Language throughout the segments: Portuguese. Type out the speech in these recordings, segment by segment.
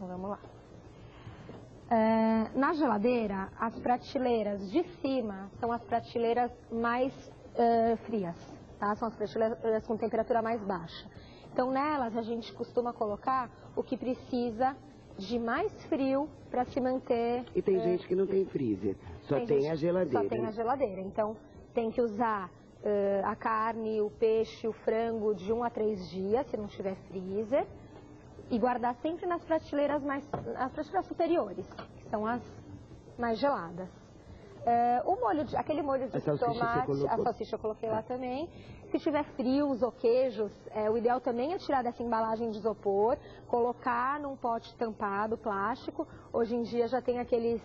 Então vamos lá. Na geladeira, as prateleiras de cima são as prateleiras mais frias, tá? São as prateleiras com temperatura mais baixa. Então nelas a gente costuma colocar o que precisa de mais frio para se manter... E tem gente que não tem freezer, só tem a geladeira. Só tem a geladeira, então tem que usar a carne, o peixe, o frango de 1 a 3 dias, se não tiver freezer, e guardar sempre nas prateleiras superiores, que são as mais geladas. Aquele molho de tomate, a salsicha eu coloquei lá também. Se tiver frios ou queijos, o ideal também é tirar dessa embalagem de isopor, colocar num pote tampado, plástico. Hoje em dia já tem aqueles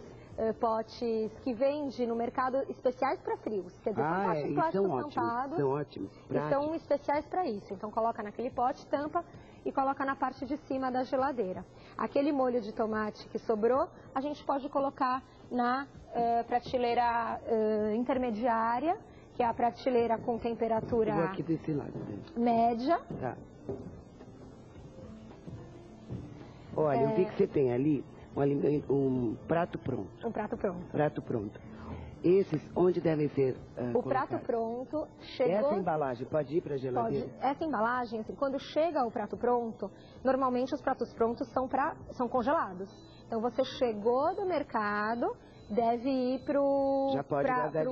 potes que vende no mercado especiais para frios. Quer dizer, são potes plásticos tampados. São ótimos. E são especiais para isso. Então coloca naquele pote, tampa e coloca na parte de cima da geladeira. Aquele molho de tomate que sobrou, a gente pode colocar na prateleira intermediária, que é a prateleira com temperatura aqui desse lado, né? média. Tá. Olha, o que você tem ali? Um prato pronto. Um prato pronto. Prato pronto. Esses, onde devem ser O prato pronto chegou... Essa embalagem pode ir para a geladeira? Essa embalagem, assim, quando chega o prato pronto, normalmente os pratos prontos são congelados. Então você chegou do mercado, deve ir para o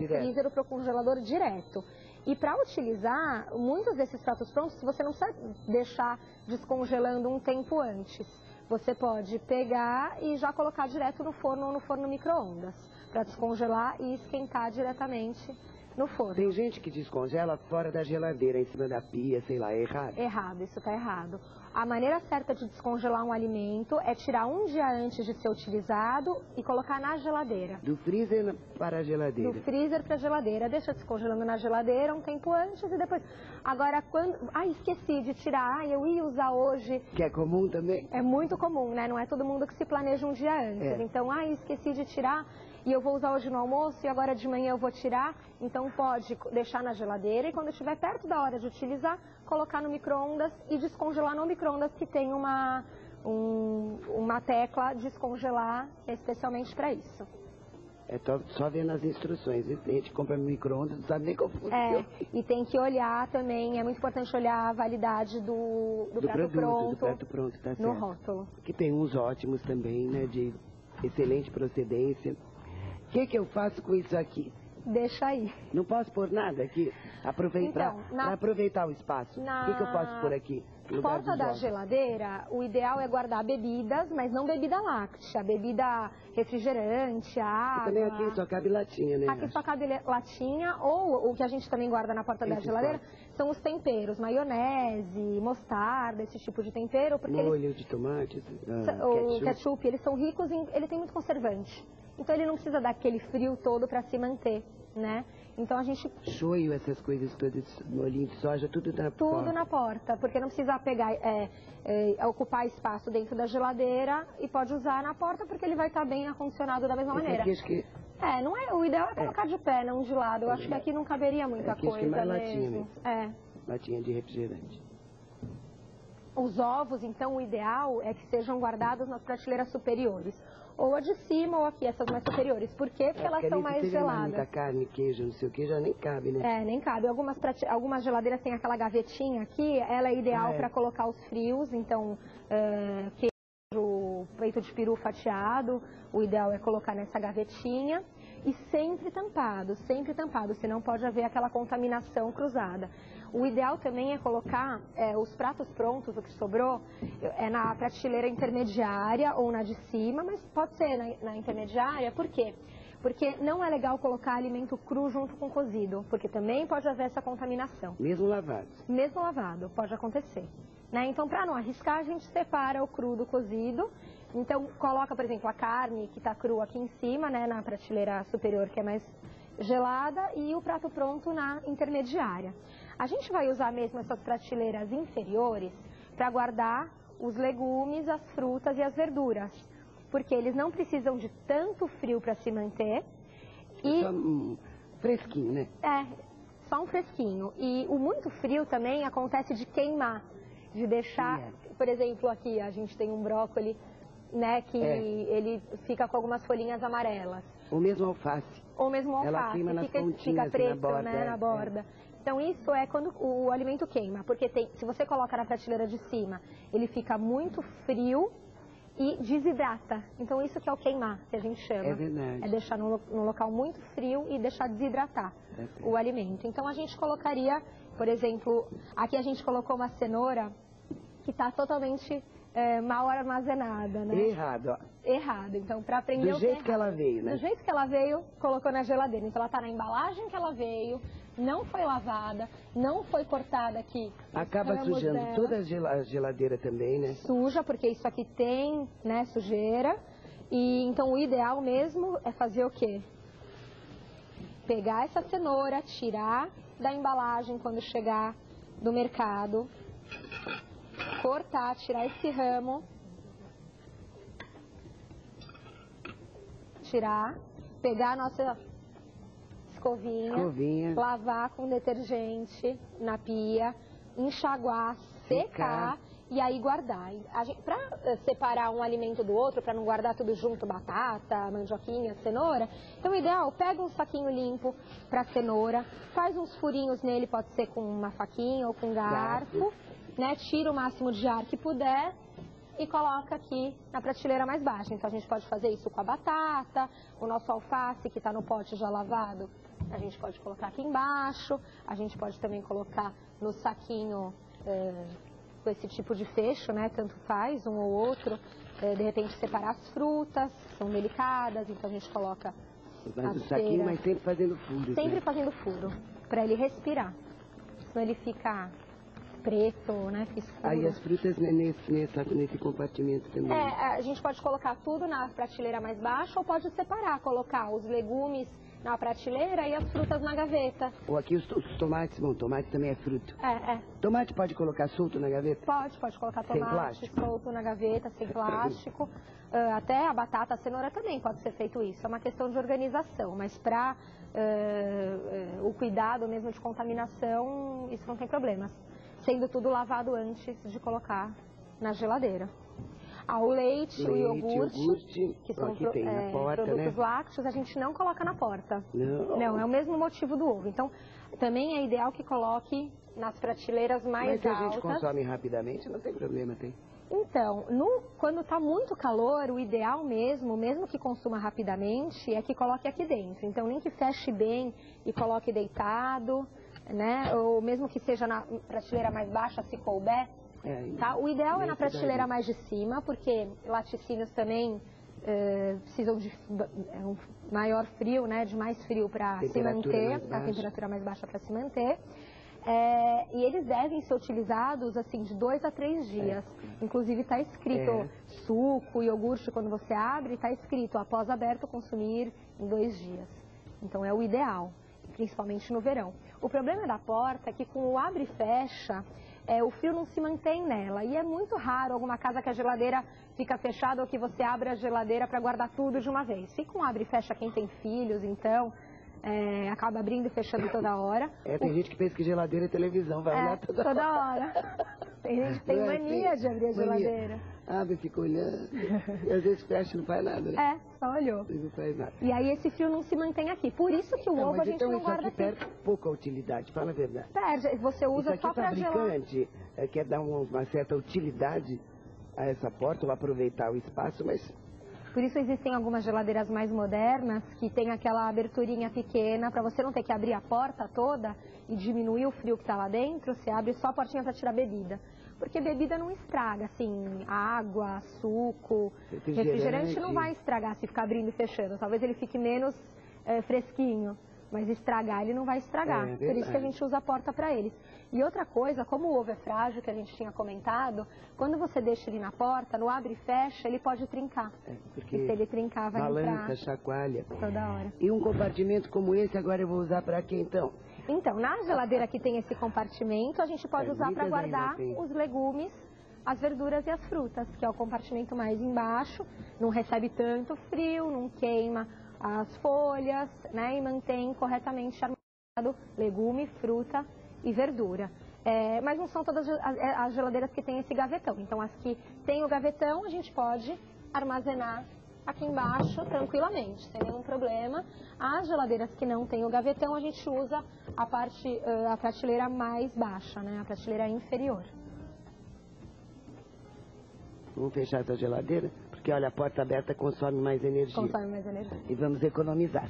freezer ou para o congelador direto. E para utilizar, muitos desses pratos prontos, você não precisa deixar descongelando um tempo antes. Você pode pegar e já colocar direto no forno ou no forno micro-ondas, para descongelar e esquentar diretamente no forno. Tem gente que descongela fora da geladeira, em cima da pia, sei lá, é errado? Errado, isso está errado. A maneira certa de descongelar um alimento é tirar um dia antes de ser utilizado e colocar na geladeira. Do freezer para a geladeira? Do freezer para a geladeira. Deixa descongelando na geladeira um tempo antes e depois... Agora, quando... esqueci de tirar. Eu ia usar hoje... Que é comum também? É muito comum, né? Não é todo mundo que se planeja um dia antes. Então, esqueci de tirar e eu vou usar hoje no almoço e agora de manhã eu vou tirar. Então, pode deixar na geladeira e quando estiver perto da hora de utilizar, colocar no micro-ondas e descongelar no micro-ondas, que tem uma tecla descongelar especialmente para isso. É só ver nas instruções. A gente compra no micro-ondas, não sabe nem como funciona. E tem que olhar também, é muito importante olhar a validade do prato pronto. Do prato pronto, tá certo. No rótulo. Que tem uns ótimos também, né, de excelente procedência. O que eu faço com isso aqui? Deixa aí. Não posso pôr nada aqui? Aproveitar, então, para aproveitar o espaço. O que eu posso pôr aqui? Porta da geladeira, o ideal é guardar bebidas, mas não bebida láctea, bebida refrigerante, água. E também aqui só cabe latinha, né? Aqui só cabe latinha, ou o que a gente também guarda na porta da geladeira são os temperos, maionese, mostarda, esse tipo de tempero. Porque molho de tomate, ketchup, eles são ricos ele tem muito conservante. Então ele não precisa daquele frio todo para se manter, né? Então a gente... Shoyu, essas coisas todas, molhinho de soja, tudo na porta. Tudo na porta, porque não precisa pegar, ocupar espaço dentro da geladeira e pode usar na porta porque ele vai estar bem acondicionado da mesma maneira. Aqui, acho que... não é, o ideal é colocar de pé, não de lado. Eu acho que aqui não caberia muita coisa acho que mais mesmo. Latinha, latinha de refrigerante. Os ovos, então, o ideal é que sejam guardados nas prateleiras superiores. Ou a de cima ou aqui, essas mais superiores. Por quê? Porque elas são mais geladas. Muita carne, queijo, não sei o que, já nem cabe, né? Nem cabe. Algumas geladeiras têm aquela gavetinha aqui, ela é ideal para colocar os frios. Então, queijo, peito de peru fatiado, o ideal é colocar nessa gavetinha. E sempre tampado, senão pode haver aquela contaminação cruzada. O ideal também é colocar os pratos prontos, o que sobrou, na prateleira intermediária ou na de cima, mas pode ser na intermediária. Por quê? Porque não é legal colocar alimento cru junto com cozido, porque também pode haver essa contaminação. Mesmo lavado? Mesmo lavado, pode acontecer. Né? Então, para não arriscar, a gente separa o cru do cozido. Então, coloca, por exemplo, a carne que está crua aqui em cima, né, na prateleira superior, que é mais gelada, e o prato pronto na intermediária. A gente vai usar mesmo essas prateleiras inferiores para guardar os legumes, as frutas e as verduras, porque eles não precisam de tanto frio para se manter. Só um fresquinho, né? Só um fresquinho. E o muito frio também acontece de queimar, de deixar, por exemplo, aqui a gente tem um brócolis né, que ele fica com algumas folhinhas amarelas. Ou mesmo alface. Ou mesmo alface, ela queima nas pontinhas, fica preto, na borda, né, na borda. Então isso é quando o alimento queima, porque se você coloca na prateleira de cima, ele fica muito frio e desidrata. Então isso que é o queimar, que a gente chama. É verdade. É deixar num local muito frio e deixar desidratar o alimento. Então a gente colocaria, por exemplo, aqui a gente colocou uma cenoura que está totalmente mal armazenada, né? Errado, ó. Errado. Então, para aprender do jeito que ela veio, né? Do jeito que ela veio, colocou na geladeira. Então, ela está na embalagem que ela veio, não foi lavada, não foi cortada aqui. Acaba sujando toda a geladeira também, né? Suja, porque isso aqui tem, né, sujeira. E então o ideal mesmo é fazer o quê? Pegar essa cenoura, tirar da embalagem quando chegar do mercado, cortar, tirar esse ramo, tirar, pegar a nossa escovinha, lavar com detergente na pia, enxaguar, secar e aí guardar. Para separar um alimento do outro, para não guardar tudo junto, batata, mandioquinha, cenoura, então o ideal, pega um saquinho limpo para cenoura, faz uns furinhos nele, pode ser com uma faquinha ou com garfo, né? Tira o máximo de ar que puder e coloca aqui na prateleira mais baixa. Então a gente pode fazer isso com a batata, o nosso alface que está no pote já lavado, a gente pode colocar aqui embaixo, a gente pode também colocar no saquinho com esse tipo de fecho, né? Tanto faz, um ou outro. De repente separar as frutas, que são delicadas, então a gente coloca o saquinho, mas sempre fazendo furo. Sempre fazendo furo, para ele respirar. Senão ele fica preto, né? Escuro. Aí as frutas nesse compartimento também. A gente pode colocar tudo na prateleira mais baixa ou pode separar, colocar os legumes na prateleira e as frutas na gaveta. Ou aqui os tomates, bom, tomate também é fruto. Tomate pode colocar solto na gaveta? Pode colocar tomate solto na gaveta, sem plástico. Até a batata, a cenoura também pode ser feito isso. É uma questão de organização, mas para o cuidado mesmo de contaminação, isso não tem problemas. Sendo tudo lavado antes de colocar na geladeira. O leite, o iogurte, que são produtos lácteos, a gente não coloca na porta. Não, é o mesmo motivo do ovo. Então, também é ideal que coloque nas prateleiras mais altas. Mas se a gente consome rapidamente, não tem problema, tem? Então, quando está muito calor, o ideal mesmo que consuma rapidamente, é que coloque aqui dentro. Então, nem que feche bem e coloque deitado, né? Ou mesmo que seja na prateleira mais baixa, se couber. Tá? O ideal é na prateleira mais de cima, porque laticínios também precisam de um maior frio, né? De mais frio para se manter, a temperatura mais baixa para se manter. E eles devem ser utilizados assim de 2 a 3 dias. Inclusive está escrito suco, iogurte, quando você abre, está escrito após aberto consumir em 2 dias. Então é o ideal, principalmente no verão. O problema da porta é que com o abre e fecha, o frio não se mantém nela. E é muito raro alguma casa que a geladeira fica fechada ou que você abre a geladeira para guardar tudo de uma vez. Se com abre e fecha quem tem filhos, então, acaba abrindo e fechando toda hora. Tem gente que pensa que geladeira é televisão, vai olhar toda hora. Tem gente que tem mania de abrir a geladeira. Abre, fica olhando. E às vezes fecha e não faz nada, né? Só olhou. Não faz nada. E aí esse frio não se mantém aqui. Por isso que o ovo a gente não guarda aqui. Perde pouca utilidade, fala a verdade. Perde, você usa só para gelar. O fabricante quer dar uma certa utilidade a essa porta, ou aproveitar o espaço, mas... Por isso existem algumas geladeiras mais modernas que tem aquela aberturinha pequena para você não ter que abrir a porta toda e diminuir o frio que está lá dentro. Você abre só a portinha para tirar bebida. Porque bebida não estraga, assim, água, suco, refrigerante não vai estragar se ficar abrindo e fechando. Talvez ele fique menos fresquinho, mas estragar ele não vai estragar. Por isso que a gente usa a porta para eles. E outra coisa, como o ovo é frágil, que a gente tinha comentado, quando você deixa ele na porta, no abre e fecha, ele pode trincar. Porque e se ele trincar, vai balança, chacoalha. Toda hora. E um compartimento como esse, agora eu vou usar para quê, então? Então, na geladeira que tem esse compartimento, a gente pode usar para guardar os legumes, as verduras e as frutas, que é o compartimento mais embaixo. Não recebe tanto frio, não queima as folhas, né? E mantém corretamente armazenado legume, fruta e verdura. Mas não são todas as geladeiras que têm esse gavetão. Então, as que têm o gavetão, a gente pode armazenar aqui embaixo tranquilamente, sem nenhum problema. As geladeiras que não tem o gavetão, a gente usa a prateleira mais baixa, né? A prateleira inferior. Vamos fechar essa geladeira? Porque, olha, a porta aberta consome mais energia. Consome mais energia. E vamos economizar.